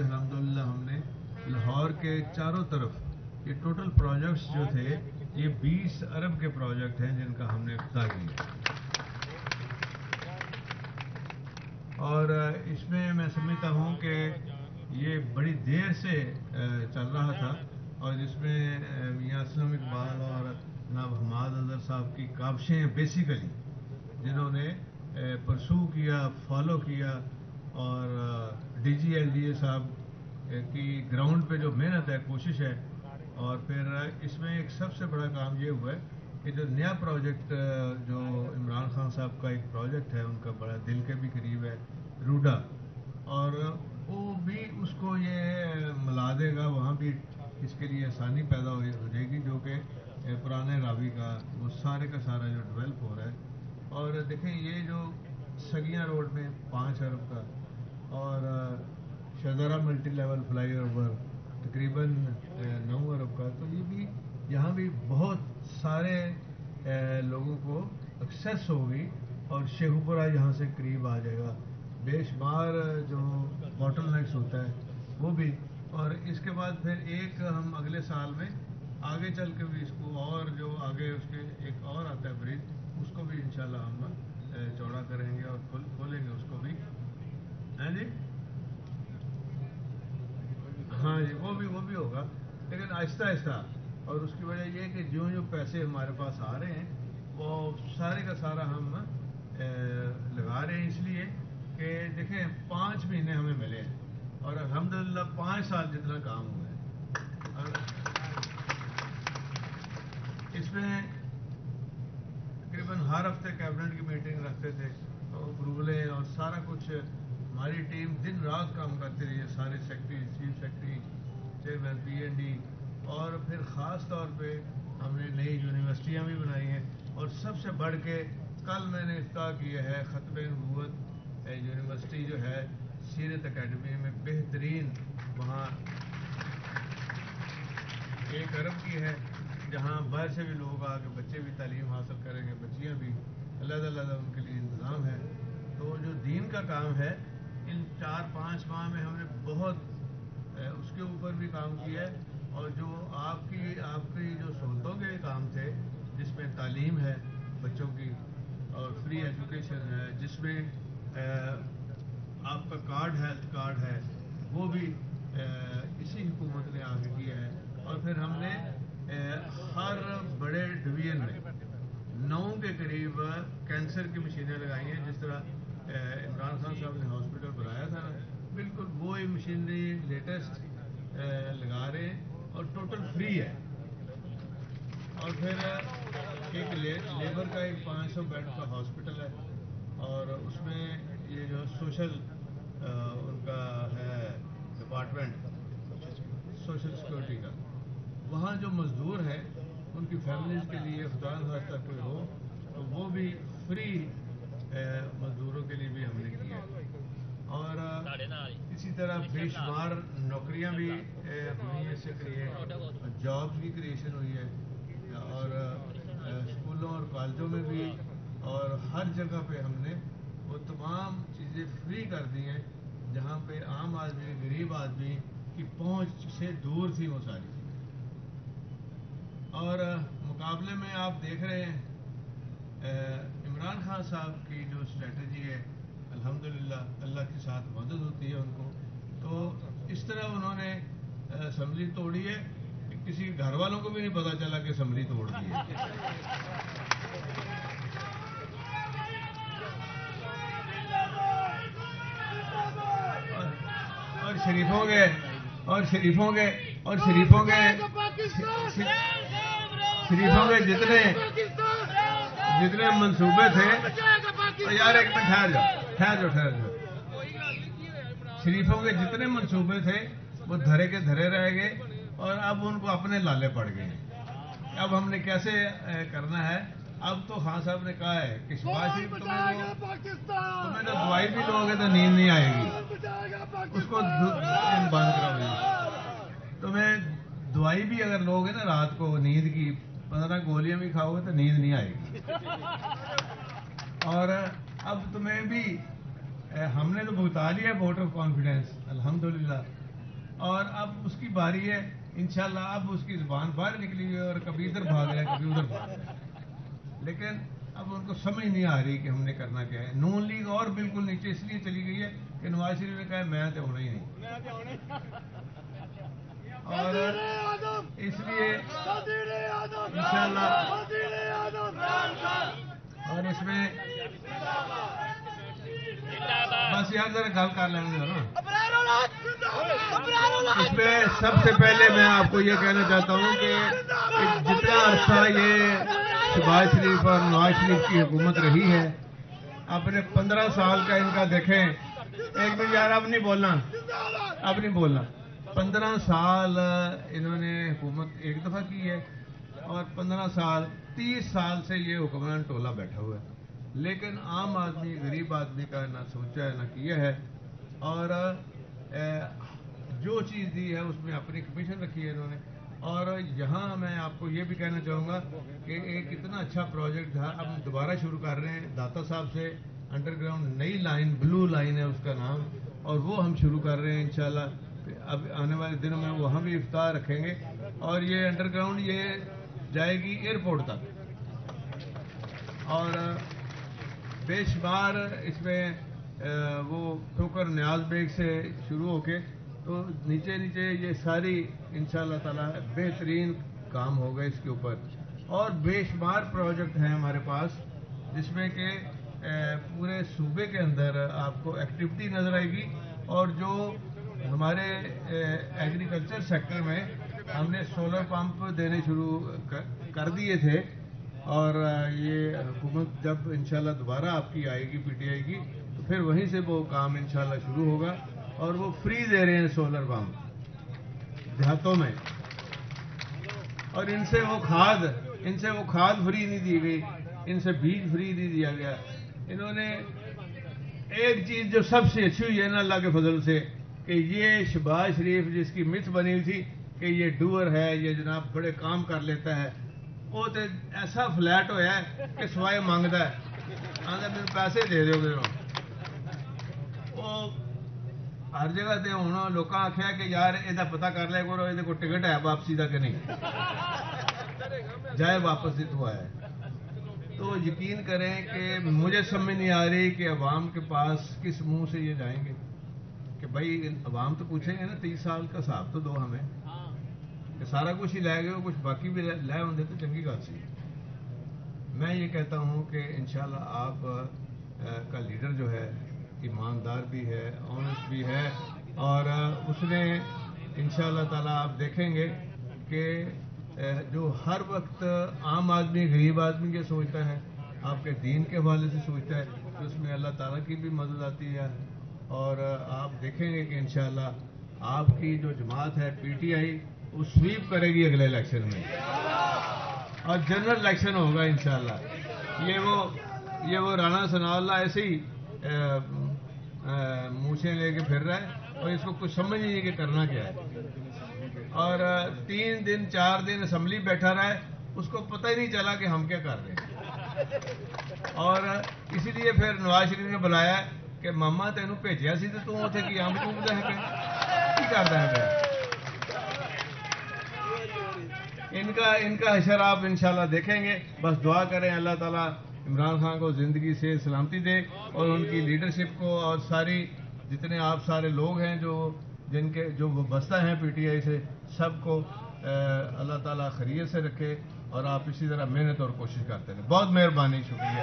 अल्हम्दुलिल्लाह हमने लाहौर के चारों तरफ ये टोटल प्रोजेक्ट्स जो थे ये 20 अरब के प्रोजेक्ट हैं जिनका हमने इफ्तिताह किया। और इसमें मैं समझता हूँ कि ये बड़ी देर से चल रहा था और जिसमें मियां असलम इकबाल और जनाब हमाद अजहर साहब की काविशें बेसिकली जिन्होंने परसू किया, फॉलो किया, और DGLDA साहब की ग्राउंड पे जो मेहनत है, कोशिश है। और फिर इसमें एक सबसे बड़ा काम ये हुआ है कि जो नया प्रोजेक्ट जो इमरान खान साहब का एक प्रोजेक्ट है, उनका बड़ा दिल के भी करीब है, रूडा, और वो भी उसको ये मिला देगा, वहाँ भी इसके लिए आसानी पैदा हो जाएगी, जो कि पुराने रावी का वो सारे का सारा जो डेवलप हो रहा है। और देखें ये जो सगिया रोड में 5 अरब का और शहजारा मल्टी लेवल फ्लाई ओवर तकरीबन 9 अरब का, तो ये भी यहाँ भी बहुत सारे लोगों को एक्सेस होगी और शेखुपुरा यहाँ से करीब आ जाएगा। बेशुमार जो बॉटलनेक्स होता है वो भी, और इसके बाद फिर एक हम अगले साल में आगे चल के भी इसको और जो आगे उसके एक और आता है ब्रिज, उसको भी इंशाल्लाह हम चौड़ा करेंगे और खोलेंगे उसको भी, हैं जी? हाँ जी, वो भी होगा, लेकिन आहिस्ता आहिस्ता। और उसकी वजह ये कि जो जो पैसे हमारे पास आ रहे हैं वो सारे का सारा हम लगा रहे हैं, इसलिए कि देखें 5 महीने हमें मिले हैं और अल्हम्दुलिल्लाह 5 साल जितना काम हुआ है। और इसमें तकरीबन हर हफ्ते कैबिनेट की मीटिंग रखते थे, अप्रूवलें और सारा कुछ हमारी टीम दिन रात काम करती रही है, सारे secretary, chief secretary, chairman PND, और फिर ख़ास तौर पे हमने नई यूनिवर्सिटियाँ भी बनाई हैं। और सबसे बढ़ के कल मैंने इफ्तिताह किया है ख़त्म नबूवत यूनिवर्सिटी जो है सीरत एकेडमी में, बेहतरीन, वहाँ 1 अरब की है, जहाँ बाहर से भी लोग आके बच्चे भी तालीम हासिल करेंगे, बच्चियाँ भी, अल्लाह उनके लिए इंतज़ाम है। तो जो दीन का काम है इन 4-5 माह में हमने बहुत उसके ऊपर भी काम किया है। और जो आपकी जो सहूलतों के काम थे, जिसमें तालीम है बच्चों की और फ्री एजुकेशन है, जिसमें आपका कार्ड, हेल्थ कार्ड है, वो भी इसी हुकूमत ने आगे किया है। और फिर हमने हर बड़े डिवीजन में 9 के करीब कैंसर की मशीनें लगाई हैं। जिस तरह इमरान खान साहब ने हॉस्पिटल बनाया था ना, बिल्कुल वो ही मशीनरी लेटेस्ट लगा रहे हैं और टोटल फ्री है। और फिर एक लेबर का एक 500 बेड का हॉस्पिटल है, और उसमें ये जो सोशल उनका है डिपार्टमेंट सोशल सिक्योरिटी का, वहाँ जो मजदूर हैं उनकी फैमिलीज़ के लिए खुदा न खास्ता कोई हो तो वो भी फ्री मजदूरों के लिए भी हमने किया। और इसी तरह बेशुमार नौकरियां भी हुई हैं, इससे क्रिएट जॉब्स की क्रिएशन हुई है, और स्कूलों और कॉलेजों में भी, और हर जगह पे हमने वो तमाम चीज़ें फ्री कर दी हैं जहाँ पे आम आदमी, गरीब आदमी की पहुँच से दूर थी वो सारी। और मुकाबले में आप देख रहे हैं इमरान खान साहब की जो स्ट्रेटजी है, अल्हम्दुलिल्लाह अल्लाह के साथ मदद होती है उनको। तो इस तरह उन्होंने असम्बली तोड़ी है कि किसी घर वालों को भी नहीं पता चला कि असम्बली तोड़ दी है। और शरीफों के जितने मंसूबे थे, यार एक मिनट ठहर जाओ। शरीफों के जितने मंसूबे थे वो धरे के धरे रह गए, और अब उनको अपने लाले पड़ गए। अब हमने कैसे करना है? अब तो खान साहब ने कहा है कि शहबाज शरीफ तुम्हें तो दवाई भी लोगे तो नींद नहीं आएगी, उसको बंद कराओ। तुम्हें दवाई भी अगर लोगे ना रात को नींद की 15 गोलियां भी खाओगे तो नींद नहीं आएगी। और अब तुम्हें भी हमने तो भुगता लिया वोट ऑफ कॉन्फिडेंस, अल्हम्दुलिल्लाह। اور اب اس کی باری ہے انشاءاللہ. اب اس کی زبان باہر نکلی ہوئی ہے اور کبھی ادھر بھاگ رہا ہے کبھی ادھر بھاگ رہا ہے. لیکن اب ان کو سمجھ نہیں آ رہی کہ ہم نے کرنا کیا ہے. نون لیگ اور بالکل نیچے اس لیے چلی گئی ہے کہ نواز شریف نے کہا میں تو ہونا ہی نہیں, اور اس لیے انشاءاللہ اور اس میں بس یار ذرا گل کر لینے دو نا. اس میں سب سے پہلے میں آپ کو یہ کہنا چاہتا ہوں کہ جتنا عرصہ یہ شہباز شریف اور نواز شریف کی حکومت رہی ہے, اپنے 15 سال کا ان کا دیکھیں. ایک منٹ یار, اب نہیں بولنا. 15 سال انہوں نے حکومت ایک دفعہ کی ہے, اور 15 سال 30 سال سے یہ حکمران ٹولہ بیٹھا ہوا ہے. لیکن عام آدمی, غریب آدمی کا نہ سوچا ہے نہ کیا ہے. اور جو چیز دی ہے اس میں اپنی کمیشن رکھی ہے انہوں نے. اور یہاں میں آپ کو یہ بھی کہنا چاہوں گا کہ ایک اتنا اچھا پروجیکٹ تھا, اب دوبارہ شروع کر رہے ہیں داتا صاحب سے. انڈر گراؤنڈ نئی لائن, بلو لائن ہے اس کا نام, اور وہ ہم شروع کر رہے ہیں انشاءاللہ. اب آنے والے دنوں میں وہاں بھی افتتاح رکھیں گے, اور یہ انڈر گراؤنڈ یہ جائے گی ایئرپورٹ تک. اور بے شمار اس میں وہ ٹھوکر نیاز بیگ سے شروع ہو کے تو نیچے یہ ساری انشاءاللہ تعالی بہترین کام ہوگا اس کے اوپر. اور بے شمار پروجیکٹ ہیں ہمارے پاس جس میں کہ پورے صوبے کے اندر آپ کو ایکٹیویٹی نظر آئے گی. اور جو ہمارے ایگریکلچر سیکٹر میں ہم نے سولر پمپ دینے شروع کر دیے تھے, اور یہ حکومت جب انشاءاللہ دوبارہ آپ کی آئے گی, پی ٹی آئی کی, تو پھر وہیں سے وہ کام انشاءاللہ شروع ہوگا. اور وہ فری دے رہے ہیں سولر پمپ دیہاتوں میں. اور ان سے وہ کھاد فری نہیں دی گئی, ان سے بیج فری نہیں دیا گیا. انہوں نے ایک چیز جو سب سے اچھی ہوئی ہے نا اللہ کے فضل سے, کہ یہ شہباز شریف جس کی مت بنی ہوئی تھی کہ یہ ڈور ہے, یہ جناب بڑے کام کر لیتا ہے, وہ تو ایسا فلیٹ ہوا ہے کہ سوائے مانگتا ہے, آدھا میرے پیسے دے دو گے. وہ ہر جگہ تے ہونا لوگوں آخیا کہ یار یہ پتا کر لیا کرو یہ ٹکٹ ہے واپسی کا کہ نہیں, جائے واپس ہی تو آیا. تو یقین کریں کہ مجھے سمجھ نہیں آ رہی کہ عوام کے پاس کس منہ سے یہ جائیں گے کہ بھائی عوام تو پوچھیں گے نا 30 سال کا حساب تو دو ہمیں, کہ سارا کچھ ہی لے گئے ہو, کچھ باقی بھی لے ہوں تو چنگی گل سی. میں یہ کہتا ہوں کہ انشاءاللہ آپ کا لیڈر جو ہے ایماندار بھی ہے, آنےسٹ بھی ہے, اور اس نے انشاءاللہ تعالیٰ آپ دیکھیں گے کہ جو ہر وقت عام آدمی, غریب آدمی کے سوچتا ہے, آپ کے دین کے حوالے سے سوچتا ہے, تو اس میں اللہ تعالیٰ کی بھی مدد آتی ہے. اور آپ دیکھیں گے کہ انشاءاللہ آپ کی جو جماعت ہے پی ٹی آئی وہ سویپ کرے گی اگلے الیکشن میں, اور جنرل الیکشن ہوگا انشاءاللہ. یہ وہ رانا ثناء اللہ ایسے ہی مونچھیں لے کے پھر رہا ہے, اور اس کو کچھ سمجھ نہیں کہ کرنا کیا ہے. اور 3 دن 4 دن اسمبلی بیٹھا رہا ہے, اس کو پتہ ہی نہیں چلا کہ ہم کیا کر رہے ہیں. اور اسی لیے پھر نواز شریف نے بلایا کہ ماما تینوں بھیجیا سی تو اتنے کی آم چوبتا ہے کی کرتا ہے. ان کا حشر آپ انشاءاللہ دیکھیں گے. بس دعا کریں اللہ تعالیٰ عمران خان کو زندگی سے سلامتی دے, اور ان کی لیڈرشپ کو, اور ساری جتنے آپ سارے لوگ ہیں جو وابستہ ہیں پی ٹی آئی سے, سب کو اللہ تعالیٰ خیریت سے رکھے, اور آپ اسی طرح محنت اور کوشش کرتے رہیں. بہت مہربانی, شکریہ.